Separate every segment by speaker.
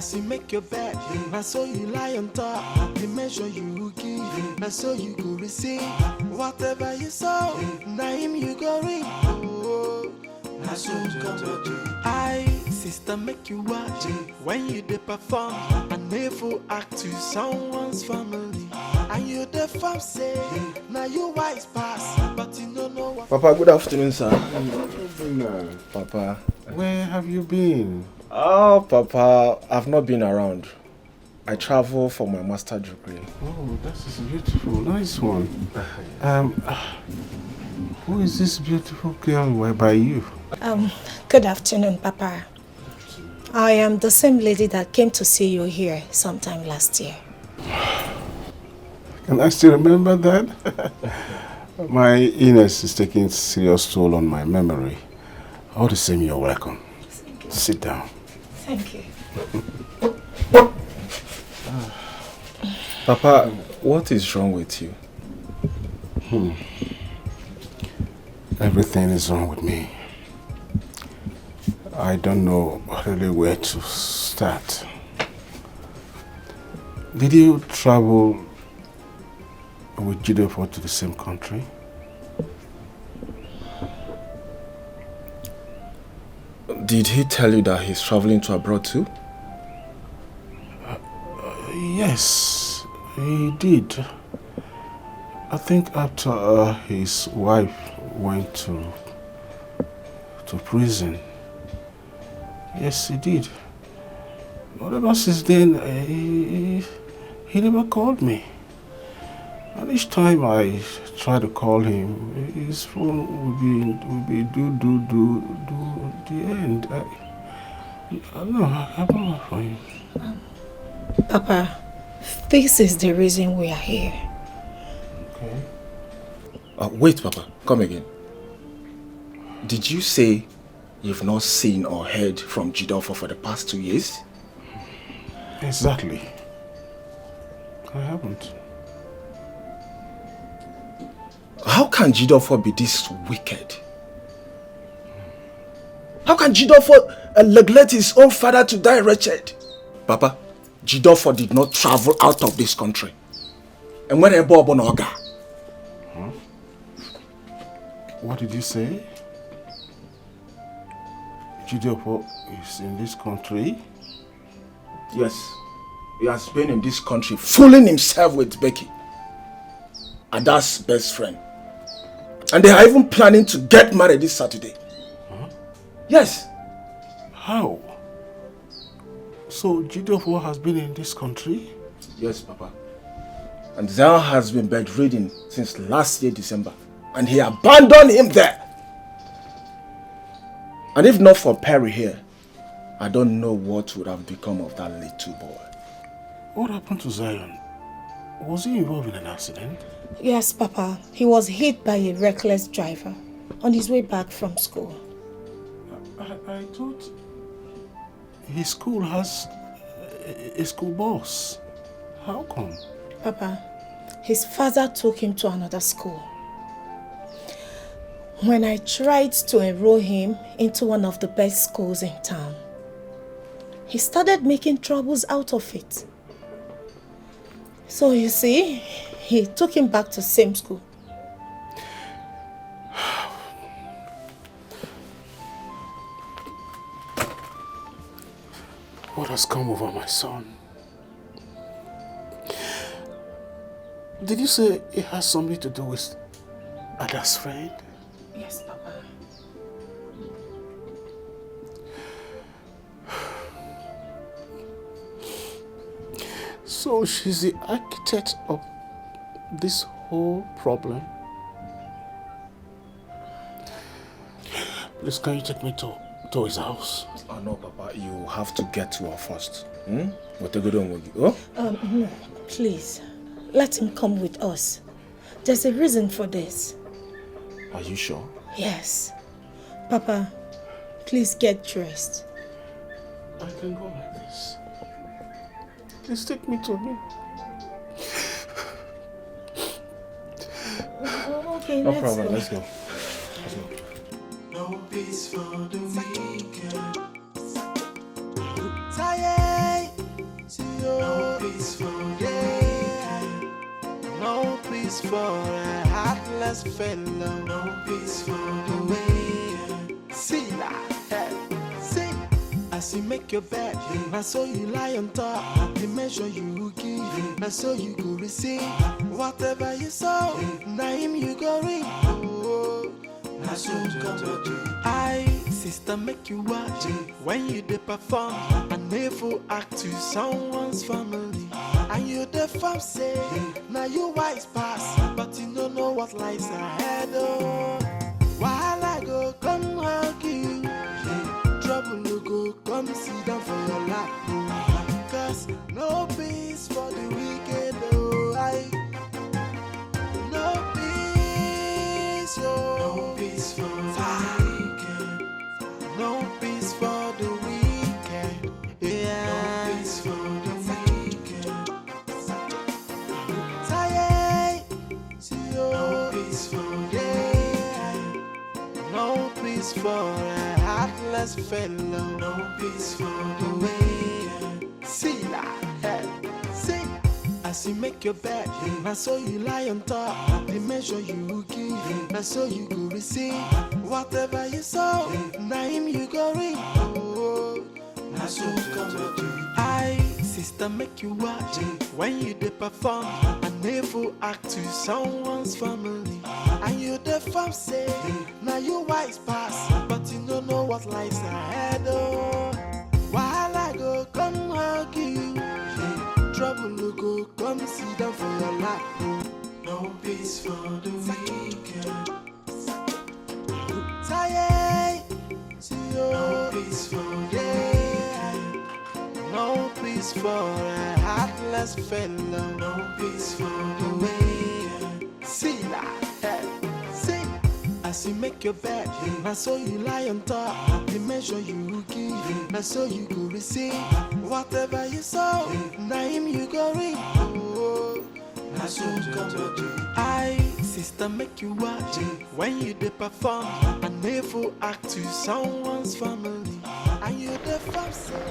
Speaker 1: As you make your bed, I saw you lie on top. The measure you give, I saw you go receive. Whatever you sow, now him you go reap. Oh, now so come I, sister, make you watch when you dey perform. And never act to someone's family. And you the farm say, now you wise pass, but you don't know what.
Speaker 2: Papa, good afternoon, sir.
Speaker 3: Papa, where have you been?
Speaker 2: Oh, Papa, I've not been around. I travel for my master's degree.
Speaker 3: Oh, that is beautiful. Nice one. Who is this beautiful girl by you?
Speaker 4: Good afternoon, Papa. I am the same lady that came to see you here sometime last year.
Speaker 3: Can I still remember that? My illness is taking serious toll on my memory. All the same, you're welcome. Sit down.
Speaker 4: Thank you.
Speaker 2: Papa, what is wrong with you?
Speaker 3: Everything is wrong with me. I don't know really where to start. Did you travel with Jidofo to the same country?
Speaker 2: Did he tell you that he's traveling to abroad too?
Speaker 3: Yes, he did. I think after his wife went to prison. Yes, he did. But ever since then, he never called me. And each time I try to call him, his phone would be do the end. I don't know, I don't know for him.
Speaker 4: Papa, this is the reason we are here.
Speaker 3: Okay.
Speaker 2: Wait, Papa, come again. Did you say you've not seen or heard from Jidofo for the past 2 years?
Speaker 3: Exactly. I haven't.
Speaker 2: How can Jidofo be this wicked? How can Jidofo neglect his own father to die wretched? Papa, Jidofo did not travel out of this country. And when I bought Bonoga.
Speaker 3: What did you say? Jidofo is in this country?
Speaker 2: Yes, he has been in this country fooling himself with Becky, Ada's best friend. And they are even planning to get married this Saturday. Yes.
Speaker 3: How? So Jidofo has been in this country?
Speaker 2: Yes, Papa. And Zao has been bedridden since last year, December. And he abandoned him there. And if not for Perry here, I don't know what would have become of that little boy.
Speaker 3: What happened to Zion? Was he involved in an accident?
Speaker 4: Yes, Papa. He was hit by a reckless driver on his way back from school.
Speaker 3: I thought his school has a school bus. How come?
Speaker 4: Papa, his father took him to another school. When I tried to enroll him into one of the best schools in town, he started making troubles out of it. So you see, he took him back to the same school.
Speaker 3: What has come over my son? Did you say it has something to do with Ada's friend?
Speaker 4: Yes, Papa.
Speaker 3: So she's the architect of this whole problem? Please, can you take me to his house?
Speaker 2: Oh no, Papa, you have to get to her first. What are you doing with you? Oh?
Speaker 4: No, please. Let him come with us. There's a reason for this.
Speaker 2: Are you sure?
Speaker 4: Yes. Papa, please get dressed.
Speaker 3: I can go like this. Please take me to him.
Speaker 4: Okay,
Speaker 2: No
Speaker 4: let's
Speaker 2: problem,
Speaker 4: go.
Speaker 2: let's go.
Speaker 1: No peace for the weekend. Tired. for a heartless fellow. No peace for the wicked. See that? See? As you make your bed, I saw you lie on top. The measure you give, I saw you go receive. Whatever you sow, now him you go reap. Oh, now so come do. Sister, make you watch when you dey perform an evil act to someone's family. And you the fam say, now you wise pass, but you don't know what lies ahead. Oh, while I go come hug you, trouble will go come sit down for your lap. Cause no peace for the wicked. Oh, no peace, oh. No peace for the wicked. No peace for the wicked. Yeah. No peace for the wicked. No peace for the wicked. No peace for a heartless fellow. No peace for the wicked. See that? See? As you make your bed, I saw you lie on top. The measure you give, I saw you go receive. Whatever you sow, now him you go reap. Oh, now so come do. Sister, make you watch when you dey perform an evil act to someone's family. And you the fam say, now you wise pass, but you don't know what lies ahead. Oh, while I go come hug you, trouble will go come sit down for your lap. No peace for the wicked. No peace for the wicked. No peace for a heartless fellow. No peace for the wicked. See that? See? As you make your bed, I saw you lie on top. The measure you give, I saw you go receive. Whatever you sow, now him you go reap. Oh, now so come do. Sister, make you watch when you dey perform an evil act to someone's family. And you the fam say.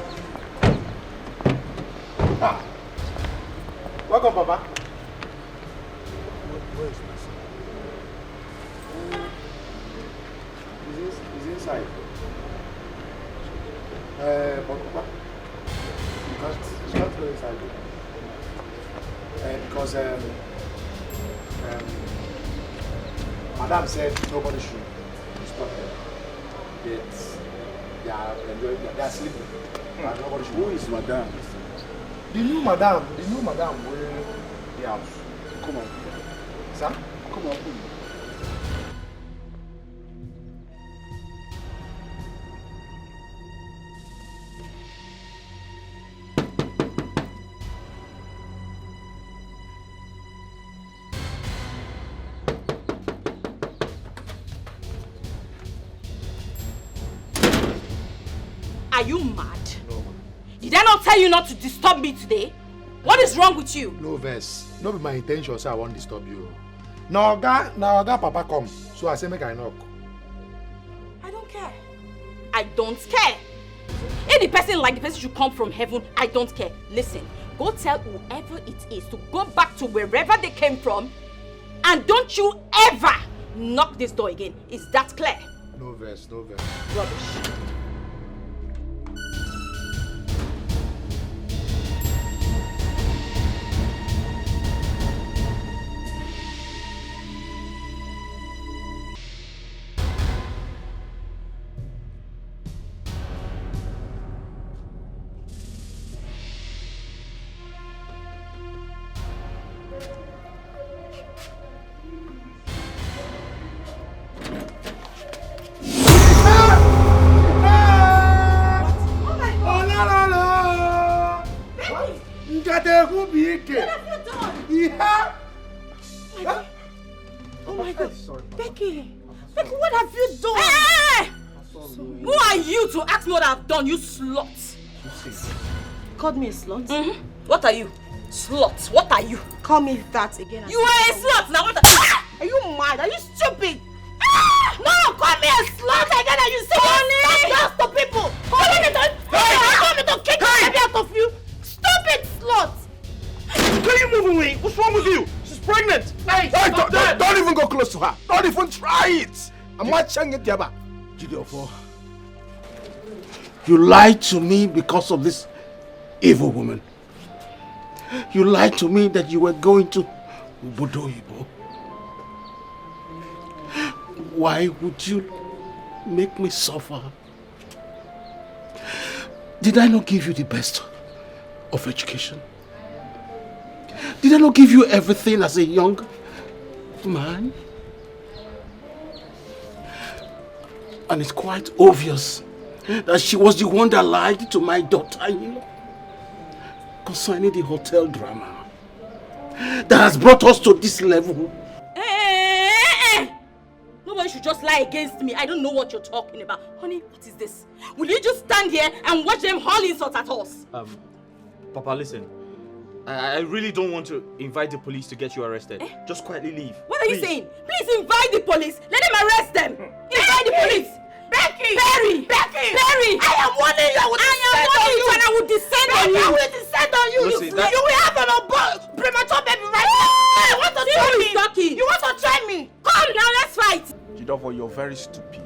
Speaker 3: Welcome, Papa.
Speaker 2: Where is my son? He's inside. But Papa, you can't go inside. Because Madam said nobody should stop them. They are sleeping. And nobody should. Who is Madam? The new Madam will the house. Come on. Sir? Come on, please.
Speaker 5: Are you mad? No. Did I not tell you not to disturb me today? What is wrong with you?
Speaker 6: No verse. No be my intention, so I won't disturb you. Now Papa come, so I say make I knock.
Speaker 5: I don't care. I don't care. If the person like the person should come from heaven, I don't care. Listen, go tell whoever it is to go back to wherever they came from, and don't you ever knock this door again. Is that clear?
Speaker 6: No verse, no verse.
Speaker 5: Rubbish. Oh my God. Sorry, Becky, what have you done? Hey! Who are you to ask me what I've done, you slut?
Speaker 4: Called me a slut?
Speaker 5: Mm-hmm. What are you? Slut, what are you?
Speaker 4: Call me that again.
Speaker 5: You are a slut, now what are you mad? Are you stupid? No, call me a slut again and you say yes to people. Call me to kick the baby out of you. Stupid slut.
Speaker 7: Will you move away? What's wrong with you? She's pregnant.
Speaker 5: Hey,
Speaker 7: don't
Speaker 2: it. I'm watching it, Yaba.
Speaker 3: Jideofo, you lied to me because of this evil woman. You lied to me that you were going to Ubodoyibo. Why would you make me suffer? Did I not give you the best of education? Did I not give you everything as a young man? And it's quite obvious that she was the one that lied to my daughter-in-law concerning the hotel drama that has brought us to this level.
Speaker 5: Nobody should just lie against me. I don't know what you're talking about. Honey, what is this? Will you just stand here and watch them haul insults at us?
Speaker 7: Papa, listen. I really don't want to invite the police to get you arrested. Just quietly leave.
Speaker 5: What are you saying? Please invite the police. Let them arrest them. Invite the police. Becky! Barry! I am warning you. I will descend on you. I will descend on you.
Speaker 7: Listen,
Speaker 5: You will have an premature baby right now. You want to try me? You want to try me? Come now, let's fight.
Speaker 2: Jideofo, you're very stupid.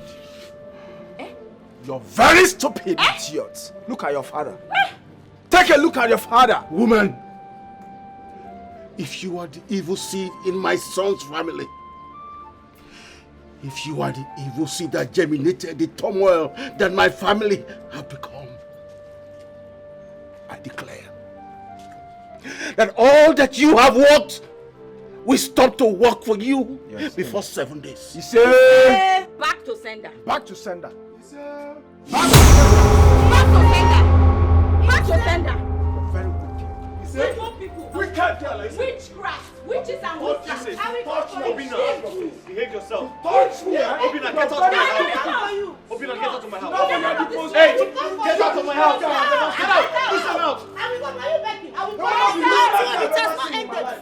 Speaker 2: You're very stupid, idiot. Look at your father. Take a look at your father.
Speaker 3: Woman, if you are the evil seed in my son's family, if you are the evil seed that germinated the turmoil that my family have become, I declare that all that you have worked will stop to work for you before 7 days.
Speaker 2: You say
Speaker 5: Back to sender.
Speaker 2: back to sender.
Speaker 5: Back to sender.
Speaker 2: You're very wicked. You say wicked girl.
Speaker 5: Witchcraft. Witches and witchcraft.
Speaker 7: Behave yourself.
Speaker 2: Touch me.
Speaker 7: Obina, get out of my house. Obina, get out of my house. Hey, get out of my house. Get out. Push them out.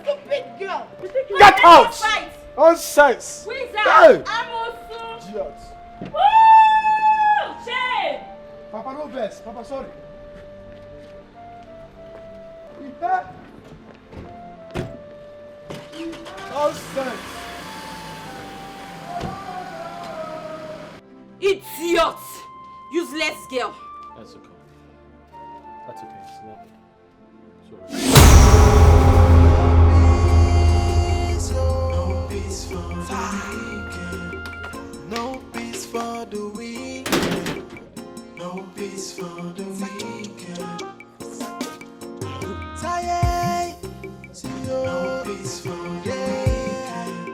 Speaker 5: Stupid girl.
Speaker 2: Get out. Nonsense. Hey. Idiot.
Speaker 5: Shame.
Speaker 6: Papa, no verse. Papa, sorry.
Speaker 2: Nonsense.
Speaker 5: Idiot. Useless girl.
Speaker 7: That's okay. That's okay. It's not.
Speaker 1: No peace for the weekend. No peace for the weekend. No peace for the weekend. Tired. No peace for the weekend.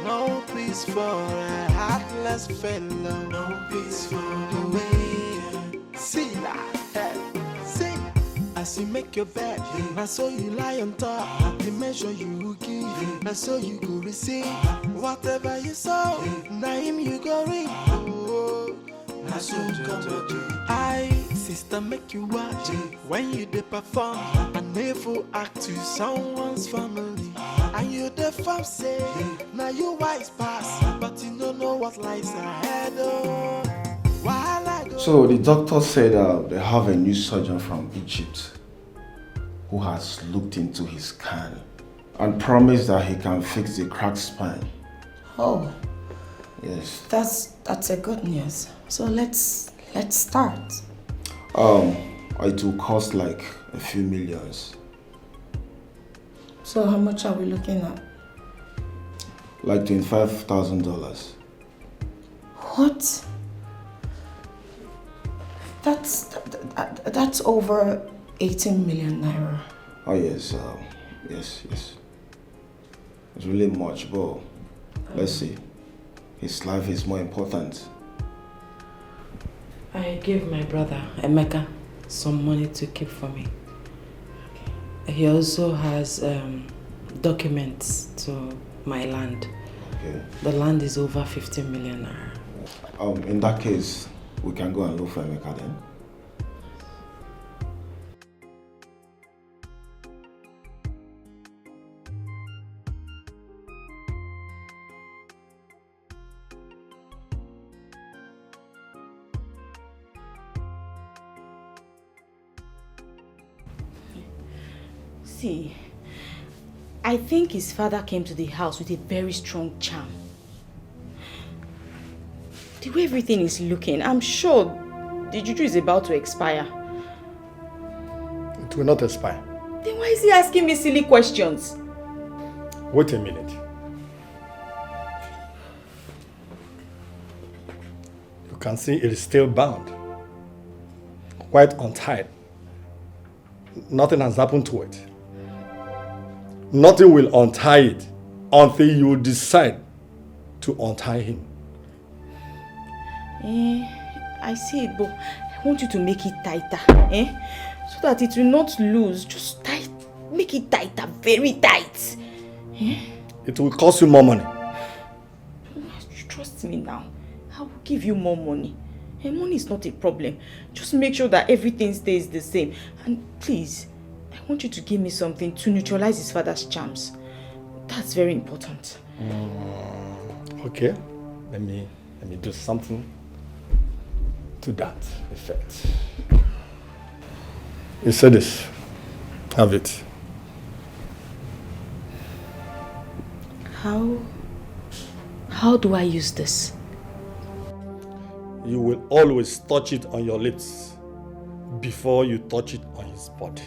Speaker 1: No peace for a heartless fellow. No peace for the weekend. See that? See. As you make your bed, I saw you lie on top. The measure you give, I saw you go receive. Whatever you saw, now him you go reap. Oh, I saw you come to I, sister, make you watch when you dey perform. An evil act to someone's family, and you the farm say, now you wise pass, but you don't know what lies ahead. Oh, while I go.
Speaker 3: So the doctor said they have a new surgeon from Egypt who has looked into his scan and promised that he can fix the cracked spine.
Speaker 4: Oh,
Speaker 3: Yes.
Speaker 4: that's a good news. So let's start.
Speaker 3: It will cost like a few millions.
Speaker 4: So how much are we looking at?
Speaker 3: Like $25,000.
Speaker 4: What? That's over 18 million naira.
Speaker 3: Oh yes, yes. It's really much, but let's see. His life is more important.
Speaker 8: I gave my brother, Emeka, some money to keep for me. He also has documents to my land.
Speaker 3: Okay.
Speaker 8: The land is over 15 million naira.
Speaker 3: In that case, we can go and look for Emeka then.
Speaker 5: See, I think his father came to the house with a very strong charm. The way everything is looking, I'm sure the juju is about to expire.
Speaker 6: It will not expire.
Speaker 5: Then why is he asking me silly questions?
Speaker 6: Wait a minute. You can see it is still bound. Quite untied. Nothing has happened to it. Nothing will untie it until you decide to untie him.
Speaker 5: I see it, but I want you to make it tighter, so that it will not lose. Just tight, make it tighter, very tight.
Speaker 6: It will cost you more money.
Speaker 5: Trust me now. I will give you more money. Money is not a problem. Just make sure that everything stays the same. And please, I want you to give me something to neutralize his father's charms. That's very important.
Speaker 6: Okay. Let me do something to that effect. You said this. Have it.
Speaker 5: How do I use this?
Speaker 6: You will always touch it on your lips before you touch it on his body.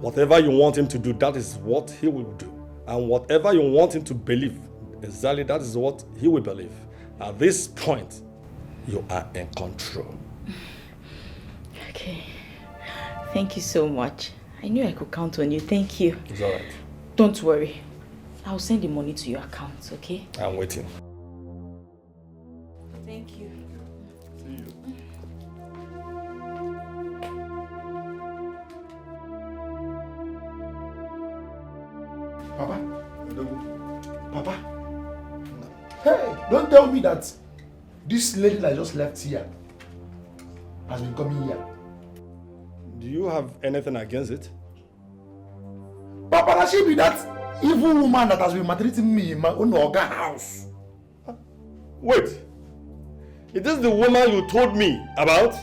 Speaker 6: Whatever you want him to do, that is what he will do. And whatever you want him to believe, exactly that is what he will believe. At this point, you are in control.
Speaker 5: Okay. Thank you so much. I knew I could count on you. Thank you.
Speaker 6: It's all right.
Speaker 5: Don't worry. I'll send the money to your account, okay?
Speaker 6: I'm waiting.
Speaker 5: Thank you.
Speaker 6: See you.
Speaker 2: Papa? Papa? Hey, don't tell me that this lady that just left here has been coming here.
Speaker 6: Do you have anything against it?
Speaker 2: Papa, that she be that evil woman that has been maltreating me in my own Oga house.
Speaker 6: Wait. Is this the woman you told me about?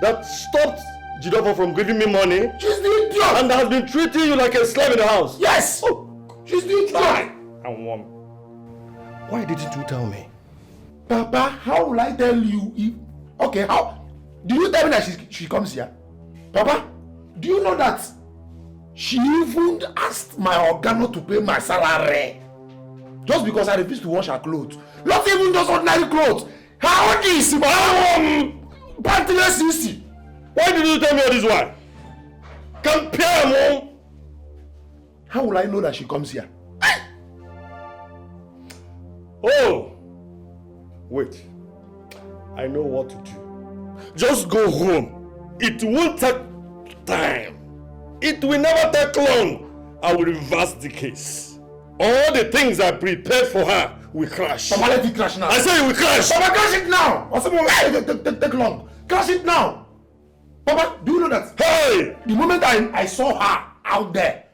Speaker 6: That stopped Jidofo from giving me money?
Speaker 2: She's the idiot!
Speaker 6: And has been treating you like a slave in the house?
Speaker 2: Yes!
Speaker 6: Oh.
Speaker 2: She's the idiot!
Speaker 6: And woman. Why didn't you tell me?
Speaker 2: Papa, how will I tell you if... Okay, how... Do you tell me that she comes here? Papa, do you know that she even asked my organo to pay my salary? Just because I refused to wash her clothes. Not even just ordinary clothes. How is my pantless sissy?
Speaker 6: Why did you tell me all this one? Compare, Mom.
Speaker 2: How will I know that she comes here?
Speaker 6: Oh! Wait. I know what to do. Just go home. It won't take time. It will never take long. I will reverse the case. All the things I prepared for her will crash.
Speaker 2: Papa, let it crash now.
Speaker 6: I say it will crash.
Speaker 2: Papa, crash it now. Or something take long. Crash it now. Papa, do you know that?
Speaker 6: Hey!
Speaker 2: The moment I saw her out there,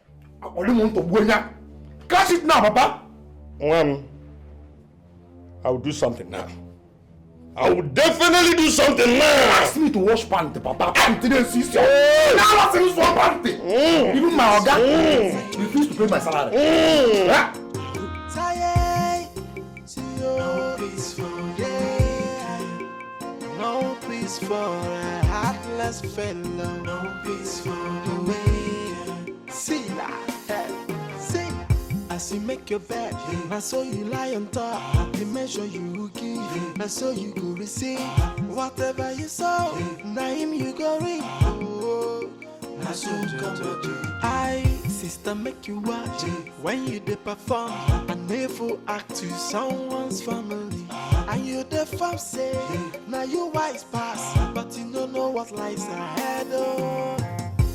Speaker 2: I only want to go here. Crash it now, Papa.
Speaker 6: I will do something now. I will definitely do something now.
Speaker 2: Ask me to wash panty, Papa. Panty, then sister. Now I say one panty. Even my organ refuse to pay my salary.
Speaker 1: No peace for day. No peace for a heartless fellow. No peace for the way. See that? See. As you make your bed, I saw you lie on top. The measure you give, I saw you go receive. Whatever you saw, now him you go reap. Oh, now so come do. I, sister, make you watch when you dey perform. A never act to someone's family. And you the farm say, now you wise pass, but you don't know what lies ahead. Oh,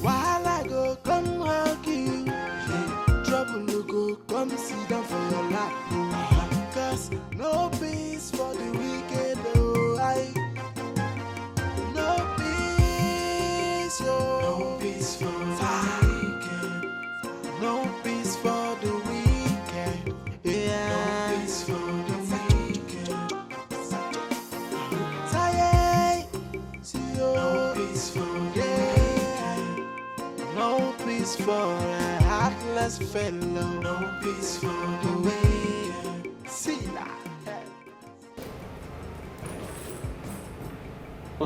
Speaker 1: while I go come hug you. Trouble you go come sit down for your lap. Cause no peace for the wicked, oh I. No peace, oh. No peace for the wicked. No peace for the wicked. Yeah. No peace for the wicked. Tired, see you. No peace for the no peace for a heartless fellow. No peace for the way. See that.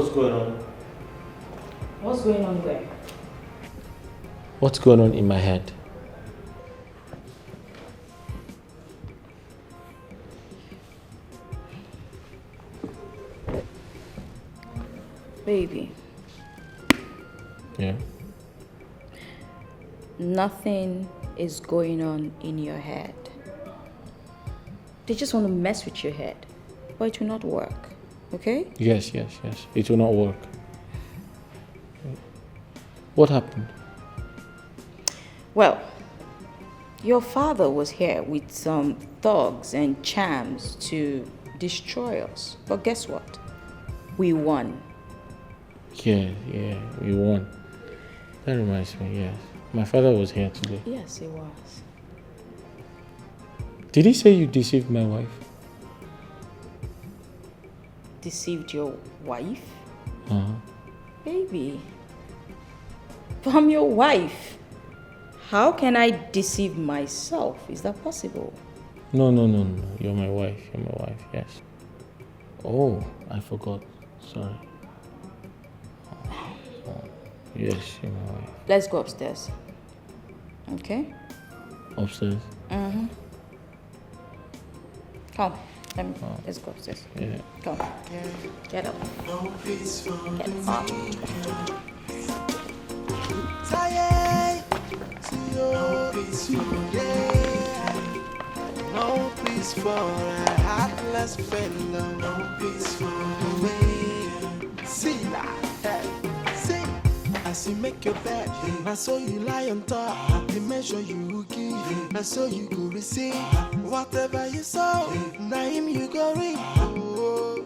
Speaker 7: What's going on?
Speaker 8: What's going on where?
Speaker 7: What's going on in my head?
Speaker 5: Baby.
Speaker 7: Yeah.
Speaker 5: Nothing is going on in your head. They just want to mess with your head, but it will not work, okay?
Speaker 7: Yes. It will not work. What happened?
Speaker 5: Well, your father was here with some thugs and chams to destroy us. But guess what? We won.
Speaker 7: Yeah, we won. That reminds me, yes. My father was here today.
Speaker 5: Yes, he was.
Speaker 7: Did he say you deceived my wife?
Speaker 5: Deceived your wife?
Speaker 7: Uh-huh.
Speaker 5: Baby, I'm your wife. How can I deceive myself? Is that possible?
Speaker 7: No. You're my wife. Yes. Oh, I forgot. Sorry. Oh, yes, you're my wife.
Speaker 5: Let's go upstairs. Okay?
Speaker 7: Upstairs?
Speaker 5: Mm-hmm. Come. Let's go upstairs.
Speaker 7: Yeah.
Speaker 5: Come. Get up.
Speaker 1: No peace for
Speaker 5: Get
Speaker 1: me.
Speaker 5: up.
Speaker 1: Tired. No peace for me. No peace for a heartless fellow. No peace for me. See that? See. As you make your bed, I saw you lie on top. The measure you give, I saw you go receive. Whatever you saw, now him you go reap. Oh,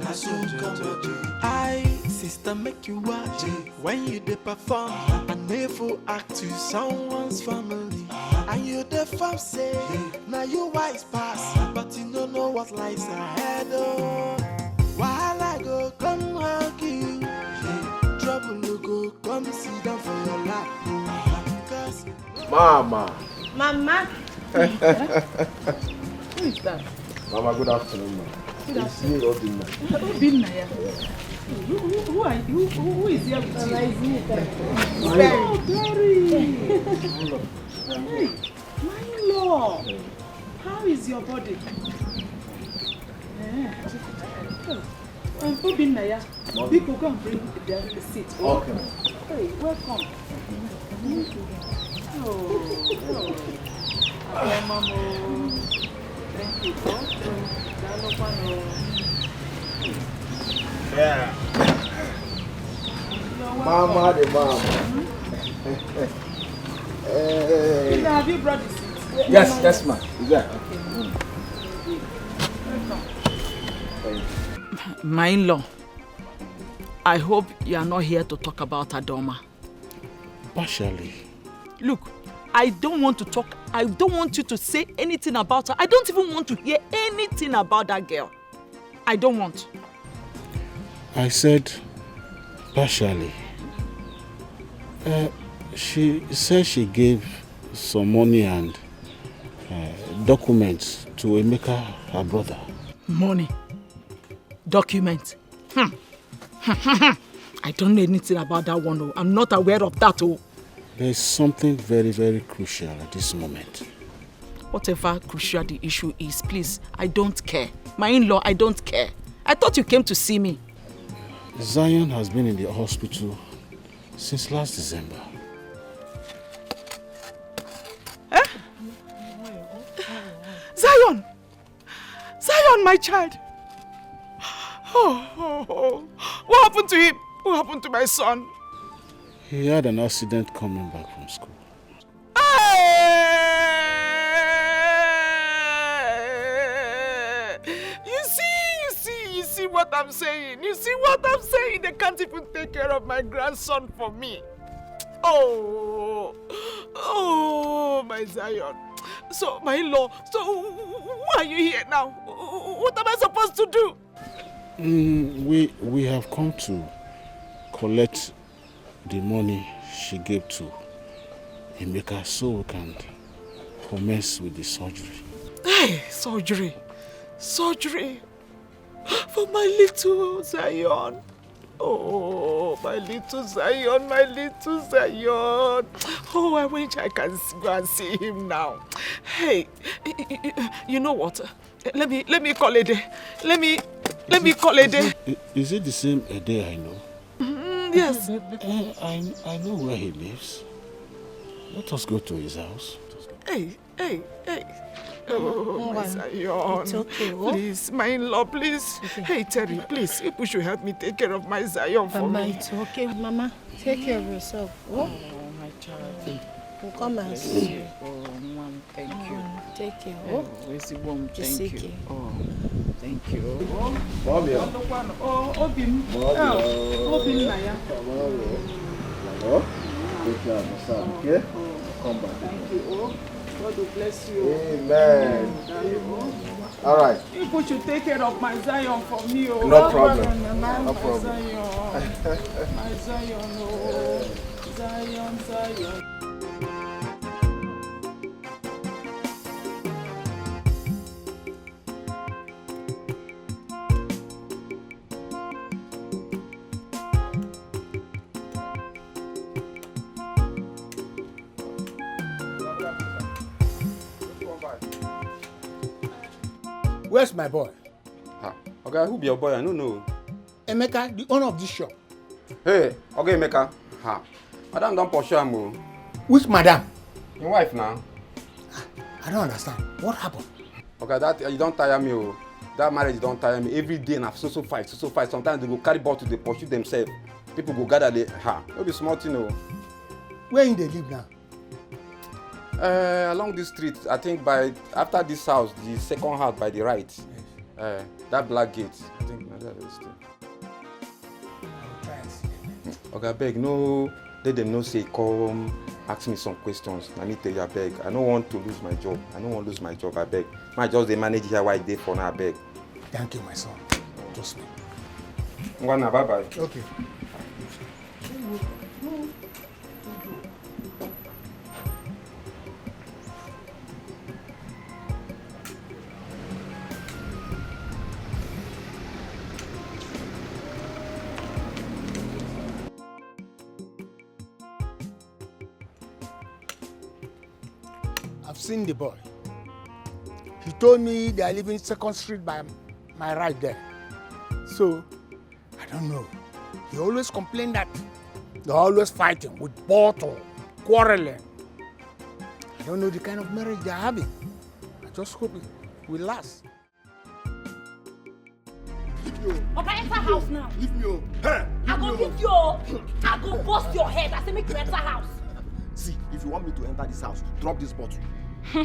Speaker 1: I saw you come to I, sister, make you watch when you dey perform. A never act to someone's family. And you the fam say, now you wise pass, but you don't know what lies ahead. Oh, while I go come hug you. Trouble you go come sit down for your lap. Cause
Speaker 2: Mama.
Speaker 4: Mama.
Speaker 3: Who is that?
Speaker 2: Mama, good afternoon, ma.
Speaker 3: Good
Speaker 2: afternoon.
Speaker 3: Who are you? Who is here with you?
Speaker 4: Mama,
Speaker 3: Oh, Dory! Hey, my lord! How is your body? Who been there? People go and bring the seat.
Speaker 2: Okay.
Speaker 3: Hey, welcome. Oh. Thank you,
Speaker 2: Yeah. Mama, the mama. Hey.
Speaker 3: Have you brought the seat?
Speaker 2: Yes, ma. Yeah.
Speaker 9: My in-law, I hope you are not here to talk about Adoma.
Speaker 3: Partially.
Speaker 9: Look, I don't want to talk. I don't want you to say anything about her. I don't even want to hear anything about that girl. I don't want.
Speaker 3: I said partially. She said she gave some money and documents to Emeka, her brother.
Speaker 9: Money. Documents. I don't know anything about that one. I'm not aware of that.
Speaker 3: There's something very, very crucial at this moment.
Speaker 9: Whatever crucial the issue is, please, I don't care. My in-law, I don't care. I thought you came to see me.
Speaker 3: Zion has been in the hospital since last December.
Speaker 9: Zion! Zion, my child! Oh. What happened to him? What happened to my son?
Speaker 3: He had an accident coming back from school.
Speaker 9: You see what I'm saying? You see what I'm saying? They can't even take care of my grandson for me. Oh, my Zion. So, my in-law, so why are you here now? What am I supposed to do?
Speaker 3: We have come to collect the money she gave to Emeka so we can commence with the surgery.
Speaker 9: Hey, surgery. For my little Zion. Oh, my little Zion, my little Zion. Oh, I wish I can go and see him now. Hey, you know what? Let me call Ede. Let me call Ede.
Speaker 3: Is it the same Ede I know?
Speaker 9: Yes.
Speaker 3: I know where he lives. Let us go to his house.
Speaker 9: Hey. Oh, my Zion.
Speaker 4: It's okay.
Speaker 9: Please, my in-law, please. Okay. Hey, Terry, please, people should help me take care of my Zion for
Speaker 4: Mama,
Speaker 9: me.
Speaker 4: it's okay. Mama, take care of yourself. Oh,
Speaker 8: my child.
Speaker 4: We'll come and see you.
Speaker 8: Oh, Mom, thank you.
Speaker 4: Take care. Oh,
Speaker 8: thank you. Oh, thank you.
Speaker 2: Mommy. Take care of yourself, okay? Come back.
Speaker 9: Thank you. God will bless you.
Speaker 2: Amen. All right.
Speaker 9: People should take care of my Zion for me. Oh.
Speaker 2: No problem.
Speaker 9: No
Speaker 2: problem.
Speaker 9: Zion. My Zion. Oh. Zion.
Speaker 10: Where's my boy?
Speaker 11: Okay, who be your boy? I don't know.
Speaker 10: Emeka, the owner of this shop.
Speaker 11: Hey, okay, Emeka. Madam don't pursue him.
Speaker 10: Which madam?
Speaker 11: Your wife now.
Speaker 10: I don't understand. What happened?
Speaker 11: Okay, that you don't tire me. That marriage don't tire me. Every day na so fight. Sometimes they go carry bottle, they pursue themselves. People go gather there. It'll be smart, you know.
Speaker 10: Where in they live now?
Speaker 11: Along this street, I think after this house, the second house by the right. Yes. That black gate. I think that is still. Okay, I beg, no, let them know say come ask me some questions. I need to tell you, I beg. I don't want to lose my job. I beg. My just they manage here why they for now, I beg.
Speaker 10: Thank you, my son. Trust me.
Speaker 11: Bye bye.
Speaker 10: Okay. I've seen the boy. He told me they are living 2nd Street by my right there. So, I don't know. He always complained that they're always fighting with bottle, quarreling. I don't know the kind of marriage they're having. I just hope it will last.
Speaker 5: Okay, enter house now.
Speaker 2: Leave me. Hey,
Speaker 5: I go leave you. I go bust your head. I say make you enter house.
Speaker 7: See, if you want me to enter this house, drop this bottle.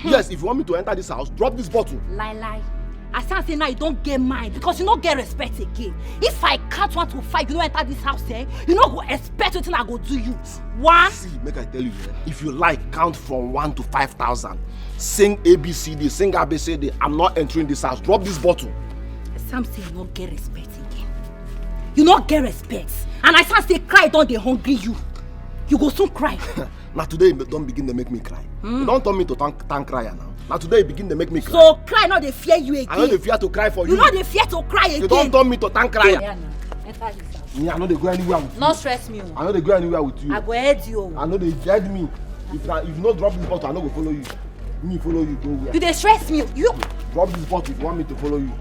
Speaker 7: Yes, if you want me to enter this house, drop this bottle.
Speaker 5: Lie. I say now you don't get mine because you don't get respect again. If I can't want to fight, you don't enter this house, you don't go expect what I go do you. 1.
Speaker 7: See, make I tell you, if you like, count from 1 to 5,000. Sing ABCD, sing ABCD. I'm not entering this house. Drop this bottle.
Speaker 5: Sam say you don't get respect again. You don't get respect. And I say cry, don't they hungry you. You go soon cry.
Speaker 7: Now today you don't begin to make me cry. You don't tell me to thank crier now. Now today you begin to make me cry.
Speaker 5: So cry, not they fear you again.
Speaker 7: I know they fear to cry for you.
Speaker 5: You know they fear to cry again.
Speaker 7: You don't tell me to thank crier.
Speaker 5: Yeah, no. Enter his house.
Speaker 7: Me, I know they go anywhere with you.
Speaker 5: Not stress me.
Speaker 7: I know they go anywhere with you.
Speaker 5: I go head you.
Speaker 7: I know they guide me. If you not drop this bottle, I know go follow you. Me follow you, go where?
Speaker 5: You they stress me. You
Speaker 7: drop this bottle if you want me to follow you.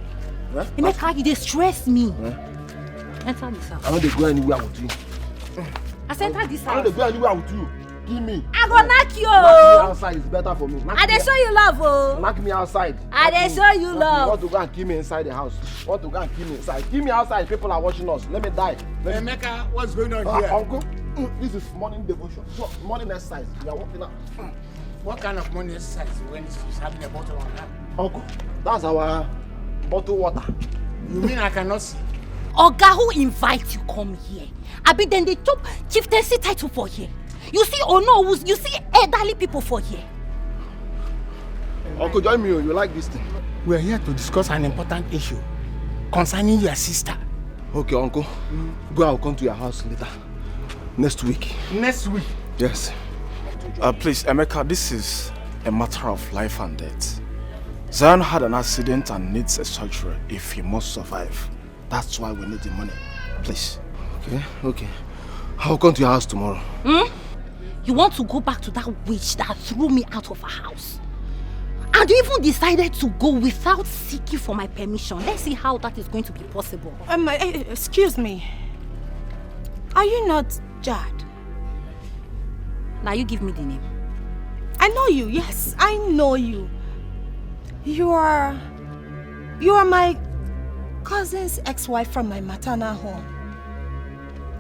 Speaker 5: You make how you they stress me. Enter this house.
Speaker 7: I know they go anywhere with you.
Speaker 5: I said enter this house.
Speaker 7: I know they go anywhere with you. Give me.
Speaker 5: I go knock you.
Speaker 7: Knock me outside is better for me.
Speaker 5: I dey show you love, oh.
Speaker 7: Knock me outside.
Speaker 5: I dey show you love.
Speaker 7: You want to go and kill me inside the house? Want to go and kill me inside? Kill me outside. People are watching us. Let me die.
Speaker 10: Emeka, what's going on here?
Speaker 7: Uncle, this is morning devotion. So, morning exercise. We are walking out.
Speaker 10: What kind of morning exercise when he's having a bottle on hand?
Speaker 7: Uncle, that's our bottled water.
Speaker 10: You mean I cannot see?
Speaker 5: Oga, who invite you come here? Abi then they chop chieftaincy title for here. You see you see elderly people for here.
Speaker 7: Uncle, join me. You like this thing?
Speaker 10: We're here to discuss an important issue concerning your sister.
Speaker 7: Okay, Uncle. Go, I'll come to your house later. Next week.
Speaker 10: Next week?
Speaker 7: Yes.
Speaker 2: Please, Emeka, this is a matter of life and death. Zion had an accident and needs a surgery if he must survive. That's why we need the money. Please.
Speaker 7: Okay. I'll come to your house tomorrow.
Speaker 5: You want to go back to that witch that threw me out of her house? And you even decided to go without seeking for my permission. Let's see how that is going to be possible.
Speaker 4: Excuse me. Are you not Jad?
Speaker 5: Now you give me the name.
Speaker 4: I know you, yes, I know you. You are my cousin's ex-wife from my maternal home.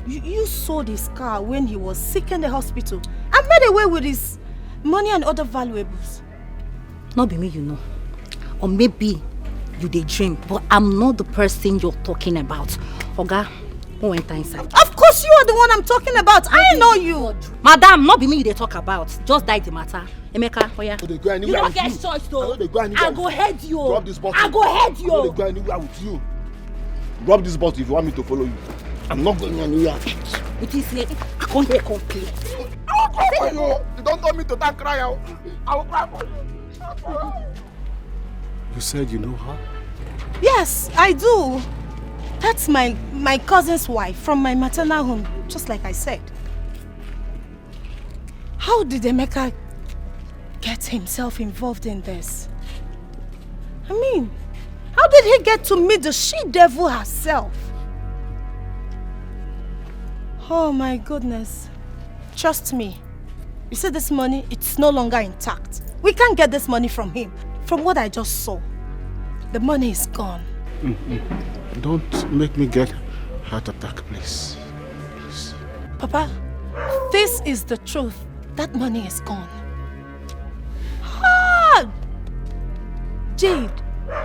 Speaker 4: You sold his car when he was sick in the hospital and made away with his money and other valuables.
Speaker 5: Not be me, you know. Or maybe you daydream, but I'm not the person you're talking about. Oga, who went inside?
Speaker 4: Of course you are the one I'm talking about. I know you.
Speaker 5: Madam, not be me they talk about. Just die the matter. Emeka, oh yeah.
Speaker 7: You
Speaker 5: don't get choice though. I go head you.
Speaker 7: Drop this bottle.
Speaker 5: I go head you.
Speaker 7: I don't go anywhere with you. Drop this bottle if you want me to follow you. I'm not going anywhere.
Speaker 5: It is here. I can't hear complaint.
Speaker 7: I will cry for you. You don't tell me to not cry out. I will cry for you.
Speaker 3: You said you know her?
Speaker 4: Yes, I do. That's my cousin's wife from my maternal home, just like I said. How did Emeka get himself involved in this? I mean, how did he get to meet the she-devil herself? Oh my goodness. Trust me. You see this money, it's no longer intact. We can't get this money from him. From what I just saw, the money is gone.
Speaker 3: Don't make me get heart attack, please. Please.
Speaker 4: Papa, this is the truth. That money is gone. Ah! Jade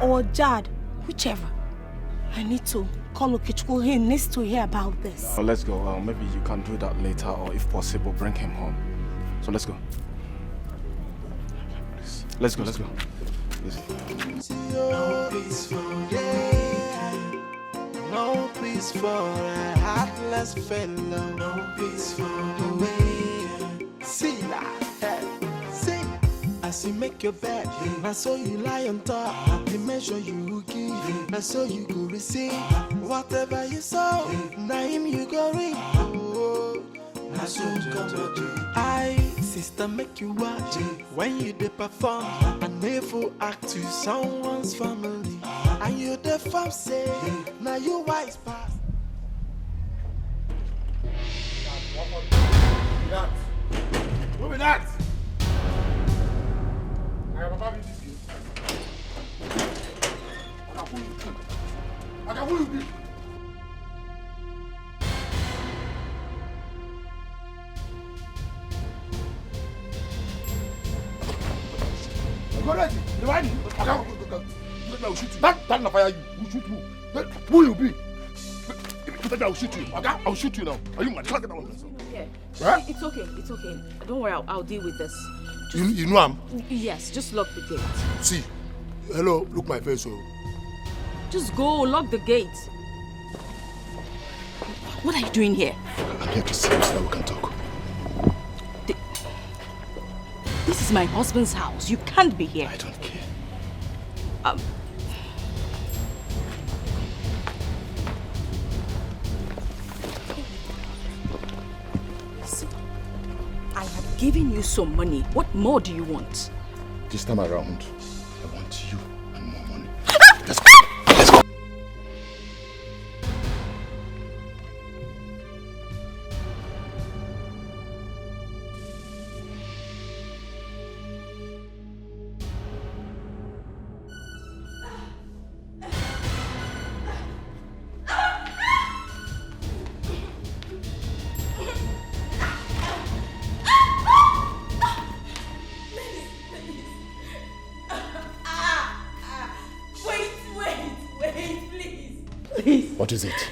Speaker 4: or Jad, whichever. I need to call Okichukwu. He needs to hear about this.
Speaker 2: Oh, let's go. Maybe you can do that later, or if possible, bring him home. So let's go. Please. Let's go.
Speaker 1: No peace for day, no peace for a heartless fellow, no peace for the way. See that, see. As you make your bed, I saw you lie on top. The measure you give, I saw you go receive. Whatever you saw, now him you go reap. Oh, now so come do. Sister, make you watch when you dey perform. I never act to someone's family. And you the fam say, now you wise pass.
Speaker 10: Who be that? I have a baby this year. I can who you be? Go ready. The one. I will shoot you. That na fire you. Who shoot you? Who you be? I will shoot you. Okay? I will shoot you now. Are you mad?
Speaker 5: Yeah.
Speaker 10: Huh?
Speaker 5: It's okay. Don't worry, I'll deal with this.
Speaker 10: You know him?
Speaker 5: Yes, just lock the gate.
Speaker 10: See. Hello, look my face. Oh.
Speaker 5: Just go, lock the gate. What are you doing here?
Speaker 10: I'm here to see you so that we can talk.
Speaker 5: This is my husband's house. You can't be here.
Speaker 10: I don't care.
Speaker 5: See, I have given you some money. What more do you want?
Speaker 10: This time around, I want you and more money. Let's go. What is it?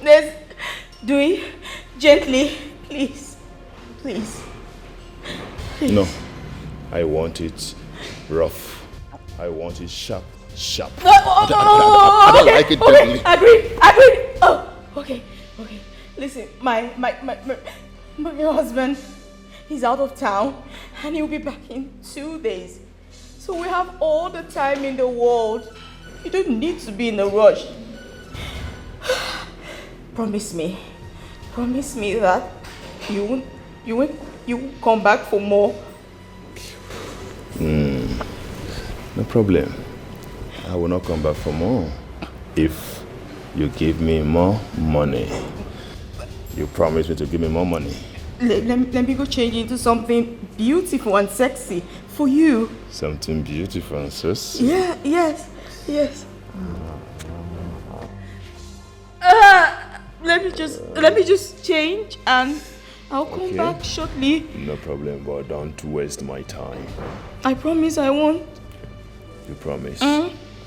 Speaker 9: Let's do it gently, please. Please.
Speaker 10: No. I want it rough. I want it sharp.
Speaker 9: No,
Speaker 10: I don't like it gently.
Speaker 9: Agree. Oh, okay. Listen, my husband, he's out of town and he'll be back in 2 days. So we have all the time in the world. You don't need to be in a rush. Promise me,
Speaker 5: promise me that you won't come back for more.
Speaker 12: No problem. I will not come back for more if you give me more money. You promise me to give me more money.
Speaker 5: Let me go change into something beautiful and sexy for you.
Speaker 12: Something beautiful and sexy?
Speaker 5: Yeah, yes. Let me just change and I'll come back shortly.
Speaker 12: No problem, but don't waste my time.
Speaker 5: I promise I won't.
Speaker 12: You promise?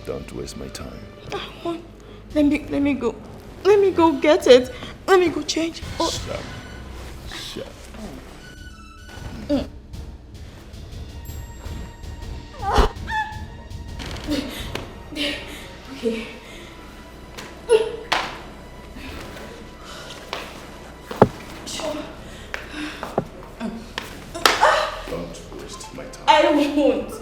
Speaker 12: Don't waste my time.
Speaker 5: I won't. Let me go. Let me go get it. Let me go change. Oh.
Speaker 12: Shut.
Speaker 5: Okay. Sure.
Speaker 12: Don't waste my time.
Speaker 5: I won't.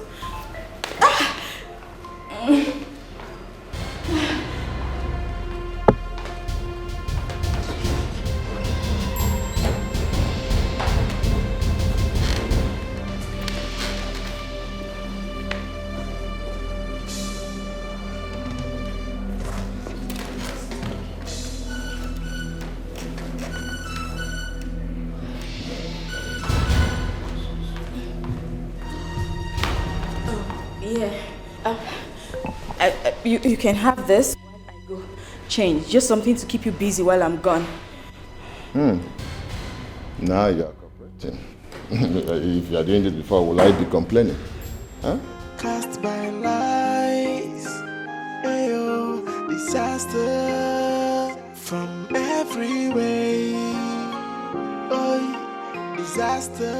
Speaker 5: You can have this while I go change. Just something to keep you busy while I'm gone.
Speaker 12: Now you are cooperating. If you are doing this before, will I be complaining? Huh?
Speaker 1: Cast by lies, ayo, disaster from every way. Oh, disaster,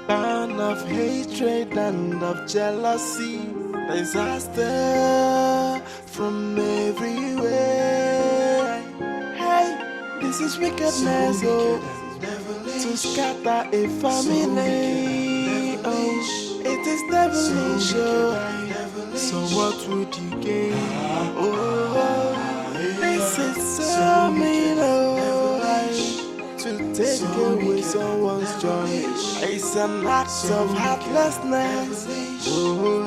Speaker 1: burn of hatred and of jealousy. Disaster from everywhere. Hey, this is wickedness, to scatter a family. Oh, it is devilish. So what would you gain? Oh, this is so mean. To take away someone's joy. It's an act of heartlessness. Oh,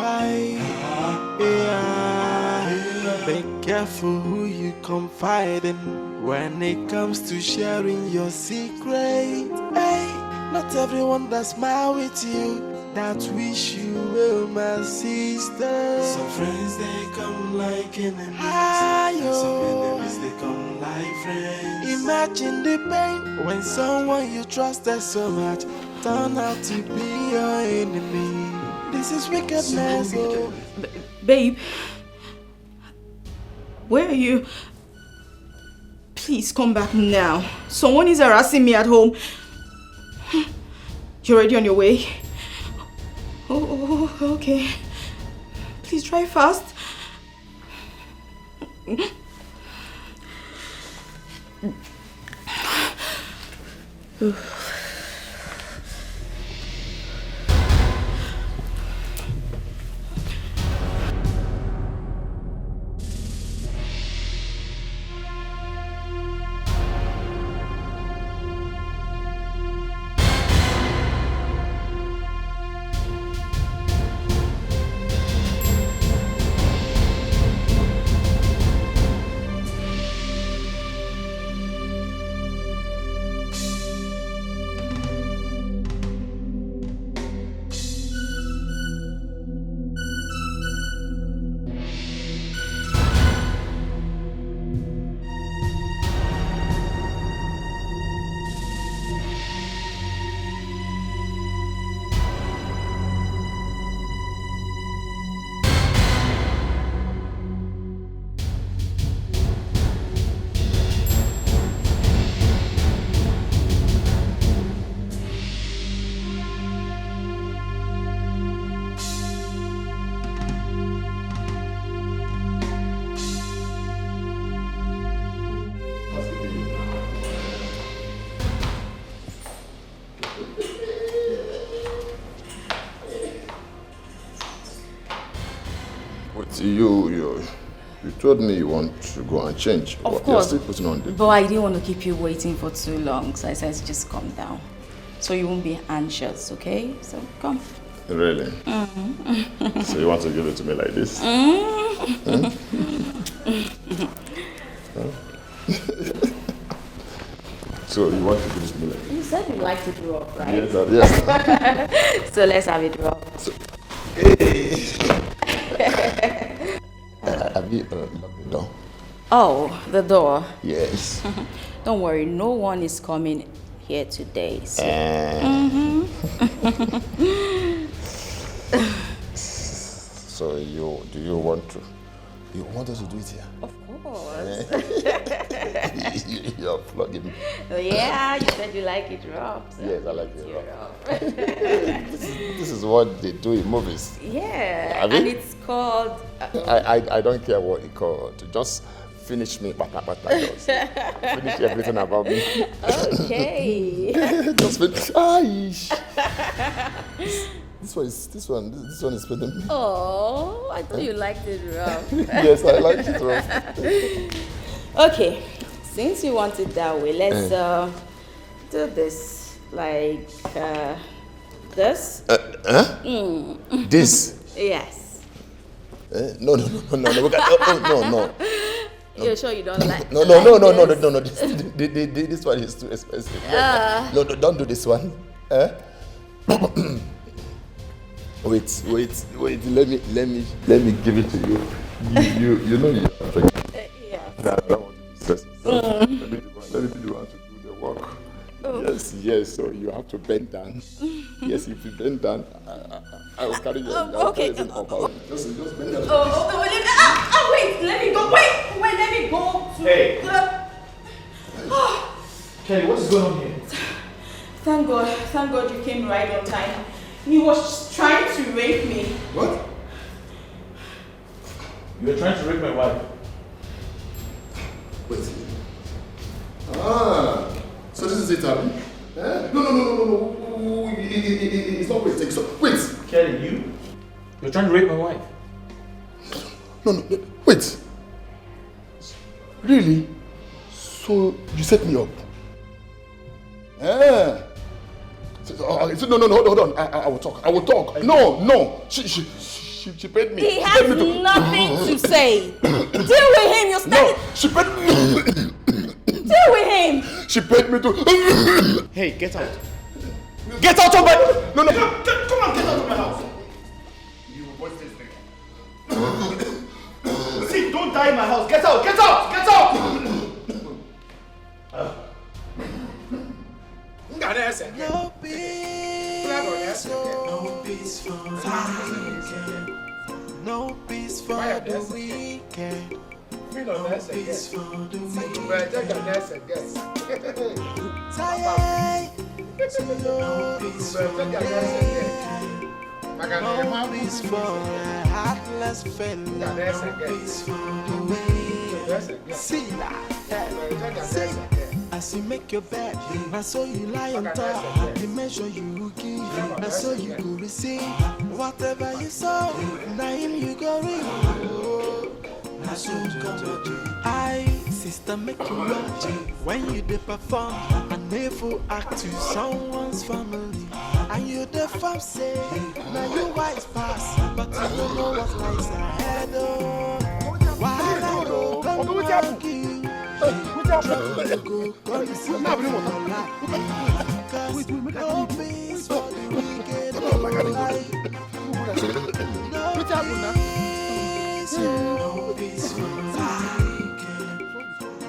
Speaker 1: be careful who you confide in when it comes to sharing your secret. Hey, not everyone that smile with you that wish you well, my sister. Some friends they come like enemies. Some enemies they come like friends. Imagine the pain when someone you trusted so much turn out to be your enemy. This is wickedness.
Speaker 5: Babe, where are you? Please come back now. Someone is harassing me at home. You're already on your way? Oh, okay. Please try fast.
Speaker 12: You told me you want to go and change.
Speaker 5: Of
Speaker 12: You're
Speaker 5: course.
Speaker 12: still putting on the...
Speaker 5: But I didn't want to keep you waiting for too long, so I said just calm down. So you won't be anxious, okay? So come.
Speaker 12: Really? So you want to give it to me like this? So you want to give it to me like this?
Speaker 5: You said you liked it raw, right?
Speaker 12: Yes.
Speaker 5: So let's have it raw.
Speaker 12: So, hey. Have you locked the door?
Speaker 5: Oh, the door.
Speaker 12: Yes.
Speaker 5: Don't worry, no one is coming here today. So.
Speaker 12: So do you want us to do it here?
Speaker 5: Of course.
Speaker 12: You're flogging me.
Speaker 5: Yeah, you said you like it raw. So
Speaker 12: Yes, I like it raw. This is what they do in movies.
Speaker 5: Yeah,
Speaker 12: Have you?
Speaker 5: and it's called...
Speaker 12: I don't care what it's called. Just finish me. Just finish everything about me.
Speaker 5: Okay.
Speaker 12: Just finish. Aish. This one is spending me.
Speaker 5: Oh, I thought you liked it rough.
Speaker 12: Yes, I like it rough.
Speaker 5: Okay, since you want it that way, let's do this. Like this.
Speaker 12: This?
Speaker 5: Yes.
Speaker 12: No. No.
Speaker 5: You're sure you don't like
Speaker 12: No. This one is too expensive. No, don't do this one. Wait. Let me give it to you. You know you're pregnant.
Speaker 5: Yeah.
Speaker 12: That one is let me be the one to do the work. Oh. Yes. So you have to bend down. Yes, if you bend down, I will carry you.
Speaker 5: Okay.
Speaker 12: Just bend down.
Speaker 5: Wait. Let me go. Wait. Let me go.
Speaker 2: Hey. Kelly, what is going on here?
Speaker 5: Thank God you came right on time. He was trying to rape me.
Speaker 2: What? You were trying to rape my wife?
Speaker 12: Wait. So this is it, Abby? No. It's not wait. Wait.
Speaker 2: Kelly, you're trying to rape my wife?
Speaker 12: No. Wait. Really? So you set me up? No, hold on. I will talk. No. She paid me.
Speaker 5: He has nothing to say. Deal with him, you
Speaker 12: No, she paid me.
Speaker 5: Deal with him.
Speaker 12: She paid me to.
Speaker 2: Hey, get out. Get out of my... No. Come on, get out of my house. You voice this nigga. See, don't die in my house. Get out.
Speaker 1: No peace for the weekend. No peace for the weekend. No peace for the weekend. Tired. No peace for the weekend. No peace for a heartless fellow. No peace for the weekend. See that? As you make your bed, I saw you lie on top. The measure you give, I saw you go receive. Whatever you saw, now him you go read. I saw you come to sister make you watch when you dey perform. A never act to someone's family, and you the fam say now you wise pass, but you don't know what lies ahead. While I go, come on, you. No peace for the wicked.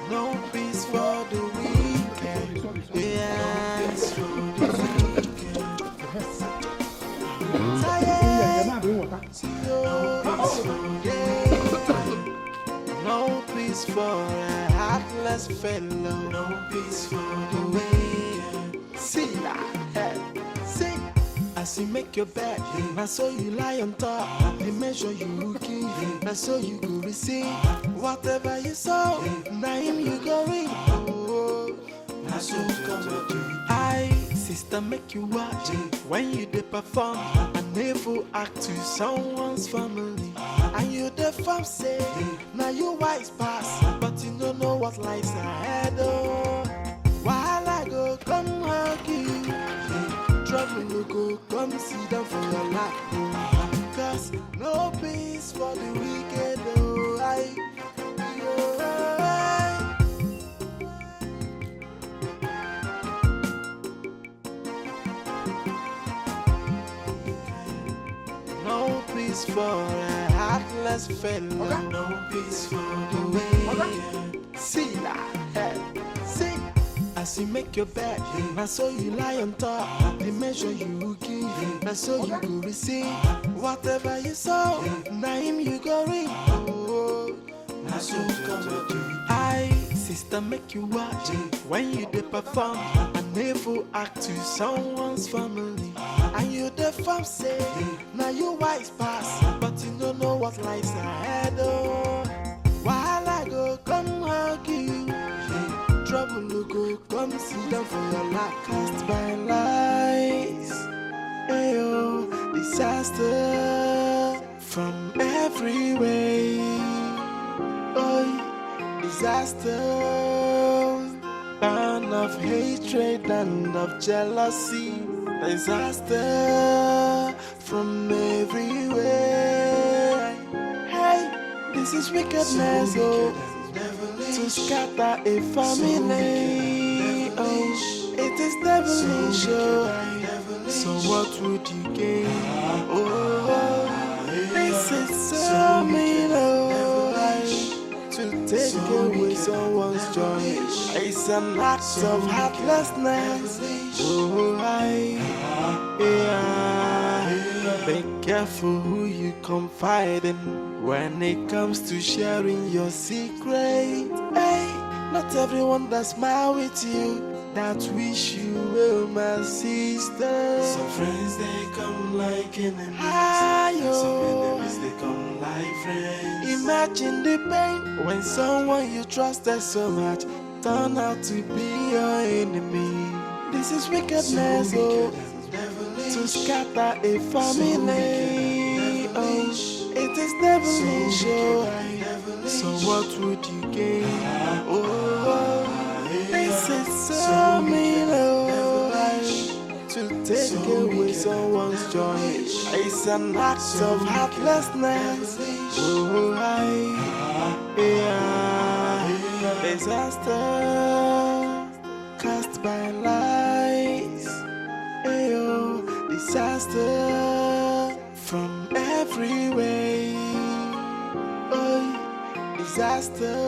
Speaker 1: No peace for the weekend. Yes, for the weekend. No peace for a heartless fellow. No peace for the weekend. See that? See. As you make your bed, I saw you lie on top. The measure you give, I saw you go receive. Whatever you saw, now him you go read. I saw you come to do. Sister make you watch when you dey perform. I never act to someone's family. And you the farm say, now you wise pass, but you don't know what lies ahead. Oh, while I go come hug you, trouble will go come sit down for your lap. Cause no peace for the wicked. Oh, no peace for a heartless fellow. No peace for the wicked. See that? See? As you make your bed, I saw you lie on top. The measure you give, I saw you go receive. Whatever you saw, now him you go reap. Oh, I saw you come to do. Sister, make you watch when you dey perform an evil act to someone's family. And you the farm say, now you wise pass, but you don't know what lies ahead. Oh, while I go come hug you, trouble will go come sit down for your lap. Cast by lies, ayo, disaster from every way. Oh, disaster, burn of hatred and of jealousy. Disaster from everywhere. Hey, this is wickedness, oh, to scatter a family. Oh, it is devilish, oh. So what would you gain? Oh, this is so mean, oh, to take away someone's joy. It's an act of heartlessness. Oh, be careful who you confide in when it comes to sharing your secret. Hey, not everyone that smile with you, that wish you well, my sister. Some friends they come like enemies, some enemies they come like friends. Imagine the pain when someone you trusted so much turn out to be your enemy. This is wickedness, oh, to scatter a family. Oh, it is devilish, oh. So what would you gain? Oh, this is so mean, oh, to take away someone's joy. It's an act of heartlessness. Oh, disaster cast by lies. Ayo, disaster from every way. Oh, disaster,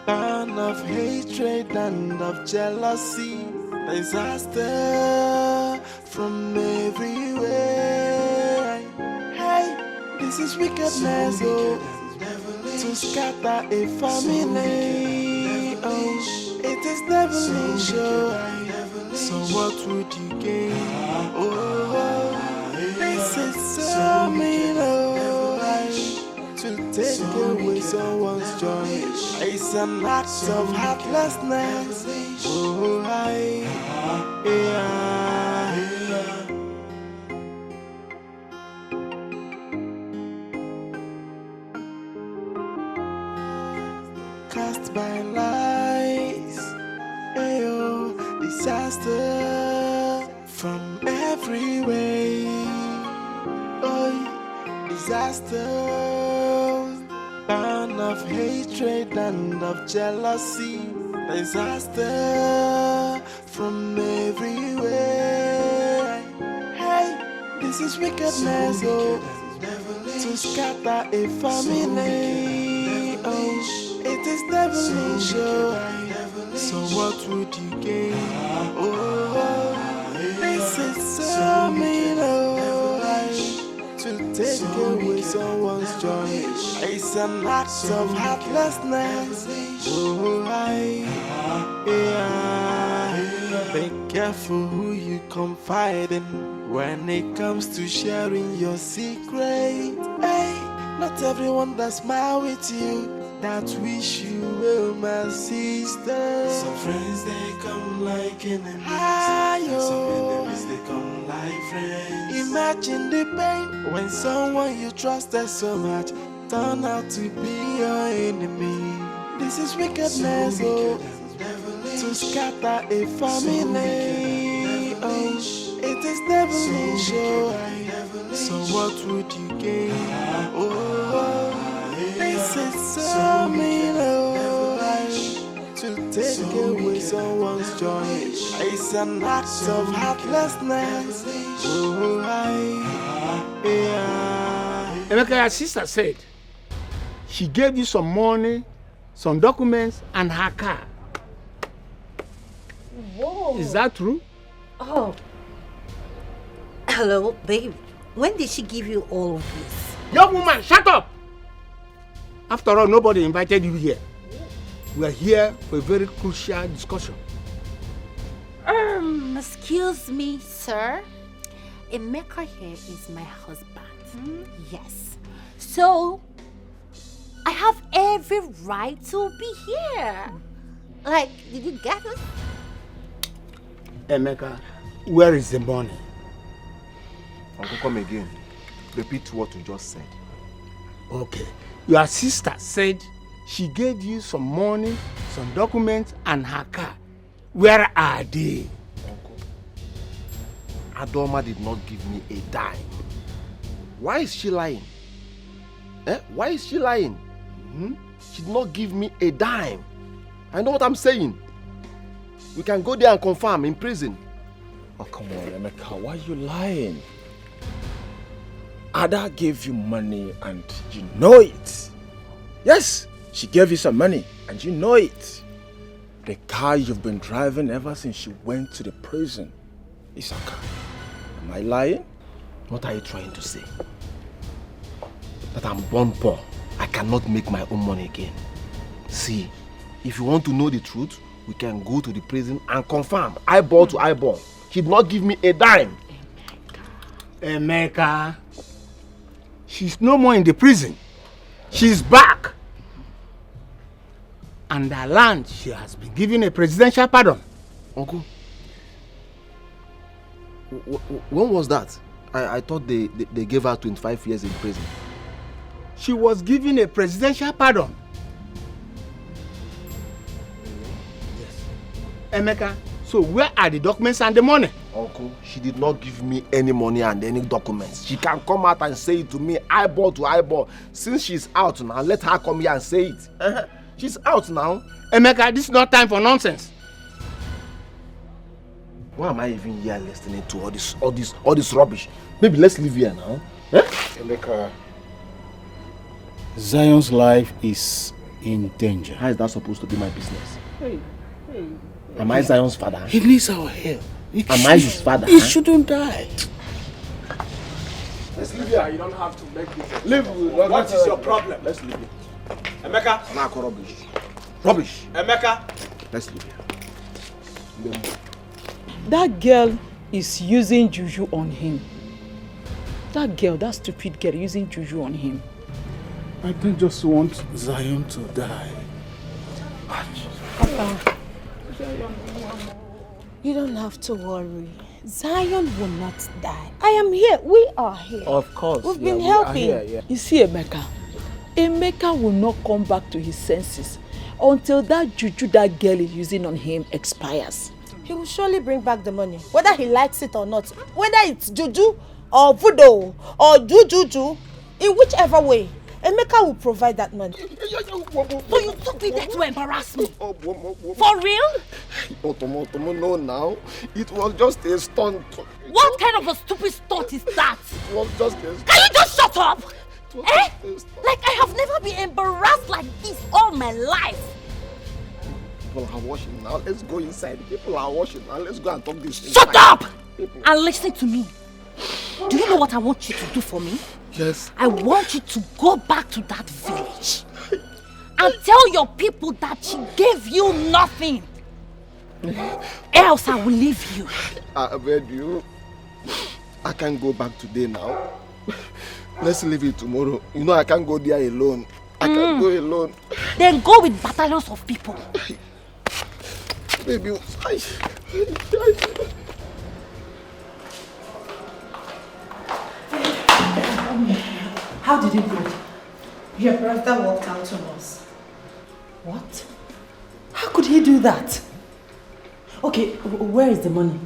Speaker 1: burn of hatred and of jealousy. Disaster from everywhere. Hey, this is wickedness, oh, to scatter a family. Oh, it is devilish, oh. So what would you gain? Oh, this is so mean, oh, to take away someone's joy. It's an act of heartlessness. Oh, cast by lies. Ayo, disaster from every way. Oh, disaster, burn of hatred and of jealousy. Disaster from everywhere. Hey, this is wickedness, oh, to scatter a family. Oh, it is devilish, oh. So what would you gain? Oh, this is so mean, oh, to take away someone's joy. It's an act of heartlessness. Oh, be careful who you confide in when it comes to sharing your secret. Hey, not everyone that smile with you, that wish you well, my sister. Some friends they come like enemies, some enemies they become like friends. Imagine the pain when someone you trusted so much turned out to be your enemy. This is wickedness, to scatter a family. It is devilish, so what would you gain? This is so mean, to take away someone's joy. It's an act of heartlessness.
Speaker 10: Emeka, your sister said she gave you some money, some documents, and her car.
Speaker 13: Whoa.
Speaker 10: Is that true?
Speaker 13: Oh. Hello, babe. When did she give you all of this?
Speaker 10: Young woman, shut up! After all, nobody invited you here. We are here for a very crucial discussion.
Speaker 14: Excuse me, sir. Emeka here is my husband. Yes. So, I have every right to be here. Like, did you get it?
Speaker 10: Emeka, where is the money?
Speaker 7: Uncle, come again. Repeat what you just said.
Speaker 10: Okay. Your sister said she gave you some money, some documents, and her car. Where are they?
Speaker 7: Uncle, Adoma did not give me a dime. Why is she lying? Why is she lying? She did not give me a dime. I know what I'm saying. We can go there and confirm in prison.
Speaker 2: Oh, come on, Emeka, why are you lying? Ada gave you money and you know it. Yes, she gave you some money and you know it. The car you've been driving ever since you went to the prison is her car. Am I lying?
Speaker 7: What are you trying to say? That I'm born poor. I cannot make my own money again. See, if you want to know the truth, we can go to the prison and confirm eyeball to eyeball. She did not give me a dime.
Speaker 10: Emeka, she's no more in the prison. She's back. And her land, she has been given a presidential pardon.
Speaker 7: Uncle, when was that? I thought they gave her 25 years in prison.
Speaker 10: She was given a presidential pardon. Yes. Emeka, so where are the documents and the money?
Speaker 7: Uncle, she did not give me any money and any documents. She can come out and say it to me eyeball to eyeball. Since she's out now, let her come here and say it. She's out now.
Speaker 10: Emeka, this is not time for nonsense.
Speaker 7: Why am I even here listening to all this rubbish? Maybe let's leave here now.
Speaker 3: Emeka, Zion's life is in danger.
Speaker 7: How is that supposed to be my business? Am I Zion's father?
Speaker 3: He needs our help.
Speaker 7: Am I his father?
Speaker 3: He shouldn't die.
Speaker 2: Let's leave here. You don't have to make this. Leave. What is your problem?
Speaker 7: Let's leave here.
Speaker 2: Emeka.
Speaker 7: Marco, rubbish. Rubbish.
Speaker 2: Emeka.
Speaker 7: Let's leave here.
Speaker 15: That girl is using juju on him. That girl, that stupid girl, using juju on him.
Speaker 3: I don't just want Zion to die.
Speaker 4: Papa, you don't have to worry. Zion will not die. I am here. We are here.
Speaker 2: Of course.
Speaker 4: We've been helping.
Speaker 15: You see, Emeka will not come back to his senses until that juju that girl is using on him expires.
Speaker 4: He will surely bring back the money, whether he likes it or not. Whether it's juju or voodoo or juju, in whichever way, Emeka will provide that money.
Speaker 14: So you took me there to embarrass me? For real?
Speaker 7: No, now. It was just a stunt.
Speaker 14: What kind of a stupid stunt is that?
Speaker 7: It was just a stunt.
Speaker 14: Can you just shut up? Like I have never been embarrassed like this all my life.
Speaker 7: People are washing now. Let's go inside. People are washing now. Let's go and talk this.
Speaker 14: Shut up! And listen to me. Do you know what I want you to do for me?
Speaker 7: Yes.
Speaker 14: I want you to go back to that village and tell your people that she gave you nothing. Else I will leave you.
Speaker 7: I beg you. I can't go back today now. Let's leave it tomorrow. You know I can't go there alone. I can't go alone.
Speaker 14: Then go with battalions of people.
Speaker 7: Baby,
Speaker 8: How did it go?
Speaker 4: Your brother walked out on us.
Speaker 8: What? How could he do that? Okay, where is the money?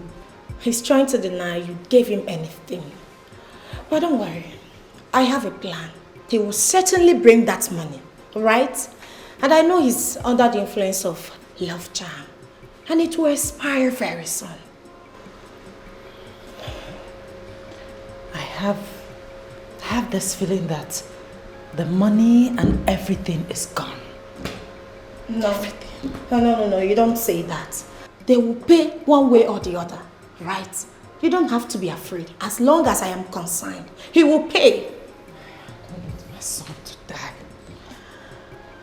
Speaker 4: He's trying to deny you gave him anything. But don't worry, I have a plan. He will certainly bring that money, right? And I know he's under the influence of love charm. And it will expire very soon.
Speaker 8: I have this feeling that the money and everything is gone.
Speaker 4: No, no, you don't say that. They will pay one way or the other, right? You don't have to be afraid. As long as I am concerned, he will pay.
Speaker 8: I don't want my son to die.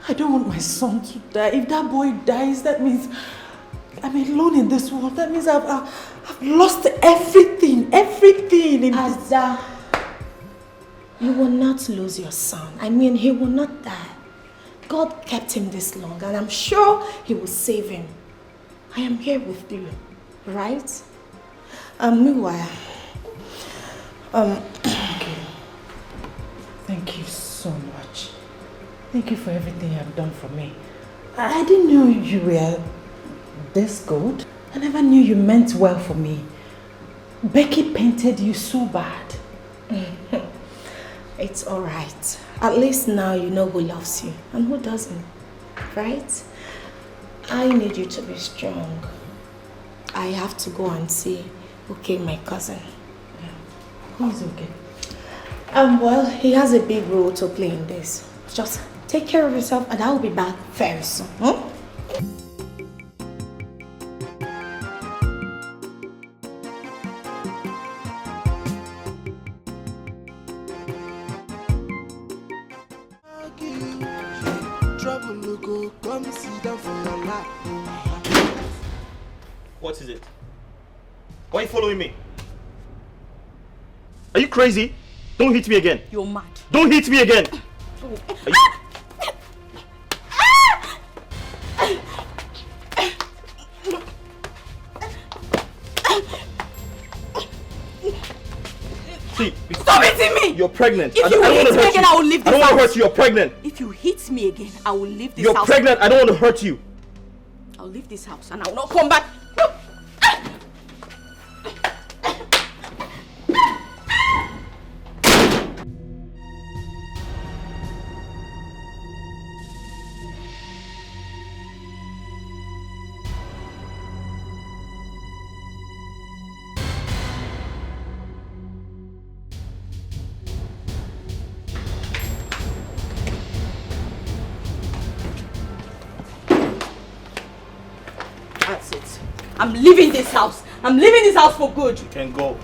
Speaker 8: I don't want my son to die. If that boy dies, that means I'm alone in this world. That means I've lost everything in
Speaker 4: Ada, you will not lose your son. I mean, he will not die. God kept him this long, and I'm sure he will save him. I am here with you, right? Meanwhile,
Speaker 8: Thank you so much. Thank you for everything you have done for me. I didn't know you were this good. I never knew you meant well for me. Becky painted you so bad.
Speaker 4: It's alright. At least now you know who loves you and who doesn't, right? I need you to be strong. I have to go and see my cousin.
Speaker 8: Who is okay?
Speaker 4: Well, he has a big role to play in this. Just take care of yourself and I'll be back very soon.
Speaker 16: What is it? Why are you following me? Are you crazy? Don't hit me again.
Speaker 5: You're mad.
Speaker 16: Don't hit me again. See,
Speaker 5: stop hitting me!
Speaker 16: You're pregnant.
Speaker 5: If you hit me again, I will leave this house.
Speaker 16: I don't want to hurt you. You're pregnant.
Speaker 5: If you hit me again, I will leave this
Speaker 16: house. You're pregnant. I don't want to hurt you.
Speaker 5: I'll leave this house and I will not come back. That's it. I'm leaving this house. I'm leaving this house for good.
Speaker 16: You can go.